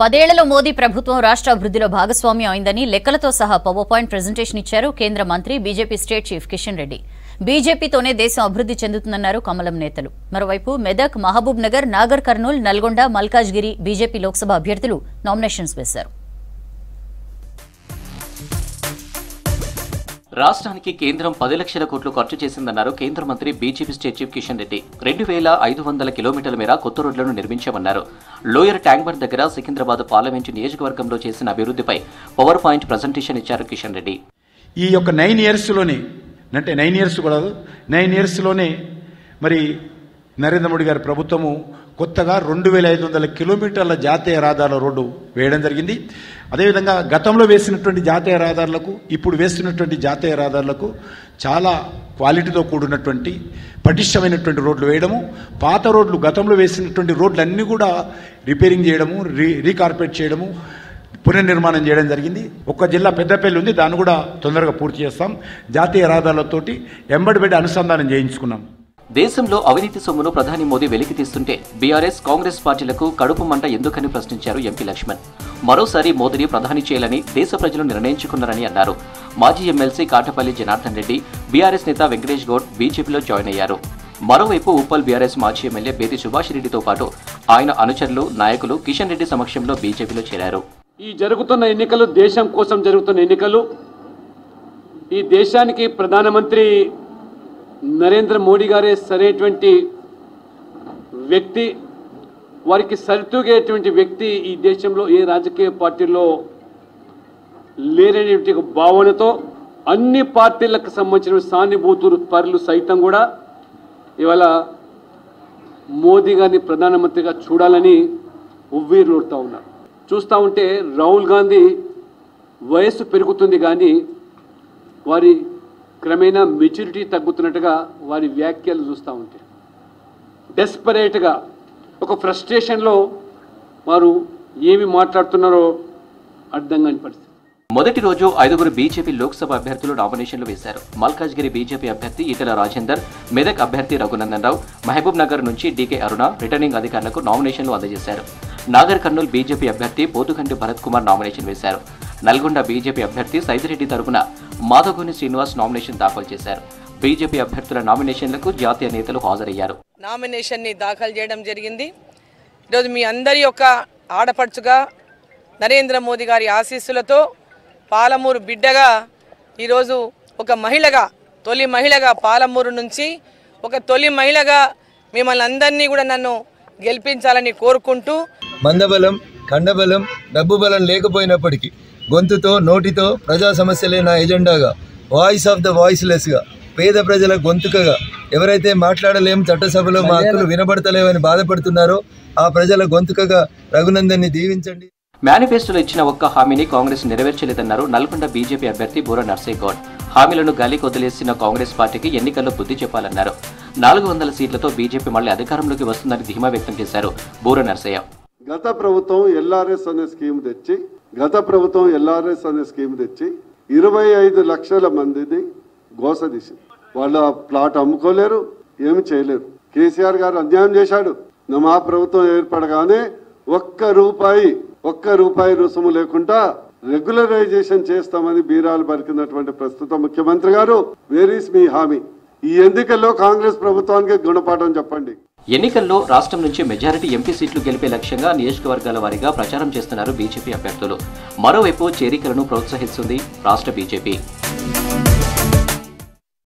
10 మోదీ ప్రభుత్వం రాష్ట్ర అభివృద్ధిలో భాగస్వామ్యం అయిందని లెక్కలతో సహా పవర్ పాయింట్ ప్రెజెంటేషన్ ఇచ్చారు కేంద్ర మంత్రి BJP state chief Kishan Reddy. బీజేపీతోనే దేశం అభివృద్ధి చెందుతుందన్నారు కమలం నేతలు. మరోవైపు మెదక్, మహబూబ్ నగర్, నాగర్ కర్నూల్, నల్గొండ, మల్కాజ్గిరి బీజేపీ లోక్సభ అభ్యర్థులు నామినేషన్స్ వేశారు. రాష్ట్రానికి కేంద్రం 10 లక్షల కోట్లు ఖర్చు చేసిందన్నారు కేంద్ర మంత్రి BJP state chief Kishan Reddy. 2500 కిలోమీటర్ల మేర కొత్త రోడ్లను నిర్మించామన్నారు. లోయర్ ట్యాంక్బండ్ దగ్గర సికింద్రాబాద్ పార్లమెంటు నియోజకవర్గంలో చేసిన అభివృద్ధిపై పవర్ పాయింట్ ప్రజెంటేషన్ ఇచ్చారు కిషన్ రెడ్డి. ఈ యొక్క 9 ఇయర్స్లోనే అంటే 9 ఇయర్స్ కూడా 9 ఇయర్స్లోనే మరి నరేంద్ర మోడీ గారి ప్రభుత్వము కొత్తగా 2500 కిలోమీటర్ల జాతీయ రహదారుల రోడ్డు వేయడం జరిగింది. అదేవిధంగా గతంలో వేసినటువంటి జాతీయ రహదారులకు ఇప్పుడు వేస్తున్నటువంటి జాతీయ రహదారులకు చాలా క్వాలిటీతో కూడినటువంటి పటిష్టమైనటువంటి రోడ్లు వేయడము, పాత రోడ్లు గతంలో వేసినటువంటి రోడ్లన్నీ కూడా రిపేరింగ్ చేయడము, రీకార్పొరేట్ చేయడము, పునర్నిర్మాణం చేయడం జరిగింది. ఒక జిల్లా పెద్దపల్లి ఉంది, దాన్ని కూడా తొందరగా పూర్తి చేస్తాం. జాతీయ రహదారులతోటి ఎంబడి అనుసంధానం చేయించుకున్నాం. దేశంలో అవినీతి సొమ్మును ప్రధాని మోదీ వెలికి తీస్తుంటే బీఆర్ఎస్, కాంగ్రెస్ పార్టీలకు కడుపు మంట ఎందుకని ప్రశ్నించారు ఎంపీ లక్ష్మణ్. మరోసారి మోదీని ప్రధాని చేయాలని దేశ ప్రజలు నిర్ణయించుకున్నారని అన్నారు. మాజీ ఎమ్మెల్సీ కాటపల్లి జనార్దన్ రెడ్డి, బీఆర్ఎస్ నేత వెంకటేష్ గౌడ్ బీజేపీలో జాయిన్ అయ్యారు. మరోవైపు ఉప్పల్ బీఆర్ఎస్ మాజీ ఎమ్మెల్యే బేతి సుభాష్ రెడ్డితో పాటు ఆయన అనుచరులు, నాయకులు కిషన్ రెడ్డి సమక్షంలో బీజేపీలో చేరారు. ఈ జరుగుతున్న ఎన్నికలు దేశం కోసం జరుగుతున్న ఎన్నికలు. ఈ దేశానికి ప్రధానమంత్రి నరేంద్ర మోడీ గారే సరైనటువంటి వ్యక్తి, వారికి సరితూగేటువంటి వ్యక్తి ఈ దేశంలో ఏ రాజకీయ పార్టీలో లేనటువంటి భావనతో అన్ని పార్టీలకు సంబంధించిన సానుభూతులు పరులు సైతం కూడా ఇవాళ మోదీ గారిని ప్రధానమంత్రిగా చూడాలని ఉవ్విర్లూడుతూ ఉన్నారు. చూస్తూ ఉంటే రాహుల్ గాంధీ వయస్సు పెరుగుతుంది కానీ వారి క్రమేణా మెచ్యూరిటీ తగ్గుతున్నట్టుగా వారి వ్యాఖ్యలు చూస్తూ ఉంటే డెస్పరేట్గా ఒక ఫ్రస్ట్రేషన్లో వారు ఏమి మాట్లాడుతున్నారో అర్థం కాని పరిస్థితి. మొదటి రోజు 5 బీజేపీ లోక్సభ అభ్యర్థులు నామినేషన్లు వేశారు. మల్కాజ్గిరి బీజేపీ అభ్యర్థి ఈటెల రాజేందర్, మెదక్ అభ్యర్థి రఘునందన్ రావు, మహబూబ్ నగర్ నుంచి డీకే అరుణ రిటర్నింగ్ అధికారులకు నామినేషన్లు అందజేశారు. నాగర్ కర్నూల్ బీజేపీ అభ్యర్థి పోతుగంటి భరత్ కుమార్ నామినేషన్ వేశారు. నల్గొండ బీజేపీ అభ్యర్థి సైదిరెడ్డి తరపున మాధవగోని శ్రీనివాస్ నామినేషన్ దాఖలు చేశారు. బీజేపీ అభ్యర్థుల నామినేషన్లకు జాతీయ నేతలు హాజరయ్యారు. నామినేషన్ ని దాఖలు చేయడం జరిగింది. ఈరోజు మీ అందరి యొక్క ఆడపడుచుగా నరేంద్ర మోదీ గారి ఆశీస్సులతో పాలమూరు బిడ్డగా ఈరోజు ఒక మహిళగా, తొలి మహిళగా పాలమూరు నుంచి ఒక తొలి మహిళగా మిమ్మల్ని అందరినీ కూడా నన్ను గెలిపించాలని కోరుకుంటూ, మందబలం, కండబలం, డబ్బు బలం లేకపోయినప్పటికీ గొంతుతో, నోటితో ప్రజా సమస్యలే నా ఎజెండాగా, వాయిస్ ఆఫ్ ద వాయిస్లెస్గా, పేద ప్రజల గొంతుకగా, ఎవరైతే మాట్లాడలేం, చట్టసభలో మా హక్కులు వినబడతలేవని బాధపడుతున్నారో ఆ ప్రజల గొంతుకగా రఘునందన్ని దీవించండి. మేనిఫెస్టోలో ఇచ్చిన ఒక్క హామీని కాంగ్రెస్ నెరవేర్చలేదన్నారు నల్గొండ బీజేపీ అభ్యర్థి బూర నర్సయ్య గౌడ్. హామీలను గాలికి వదిలేసిన కాంగ్రెస్ పార్టీకి ఎన్నికల్లో బుద్ధి చెప్పాలన్నారు. 400 సీట్లతో బీజేపీ మళ్లీ అధికారంలోకి వస్తుందని ధీమా వ్యక్తం చేశారు బూర నర్సయ్య. గత ప్రభుత్వం ఎల్ఆర్ఎస్ అనే స్కీమ్ తెచ్చి 25 లక్షల మందిని గోసదీసి వాళ్ళ ప్లాట్ అమ్ముకోలేరు, ఏమి చేయలేరు. కేసీఆర్ గారు అన్యాయం చేశాడు. మా ప్రభుత్వం ఏర్పడగానే ఒక్క రూపాయి రుసుము లేకుండా రెగ్యులరైజేషన్ చేస్తామని బీరాలు పలికినటువంటి ప్రస్తుత ముఖ్యమంత్రి గారు వేర్ ఈస్ మీ హామీ? ఈ ఎన్నికల్లో కాంగ్రెస్ ప్రభుత్వానికి గుణపాఠం చెప్పండి. ఎన్నికల్లో రాష్ట్రం నుంచి మెజారిటీ ఎంపీ సీట్లు గెలిపే లక్ష్యంగా నియోజకవర్గాల వారీగా ప్రచారం చేస్తున్నారు బీజేపీ అభ్యర్థులు. మరోవైపు చేరికలను ప్రోత్సహిస్తుంది రాష్ట్ర బీజేపీ.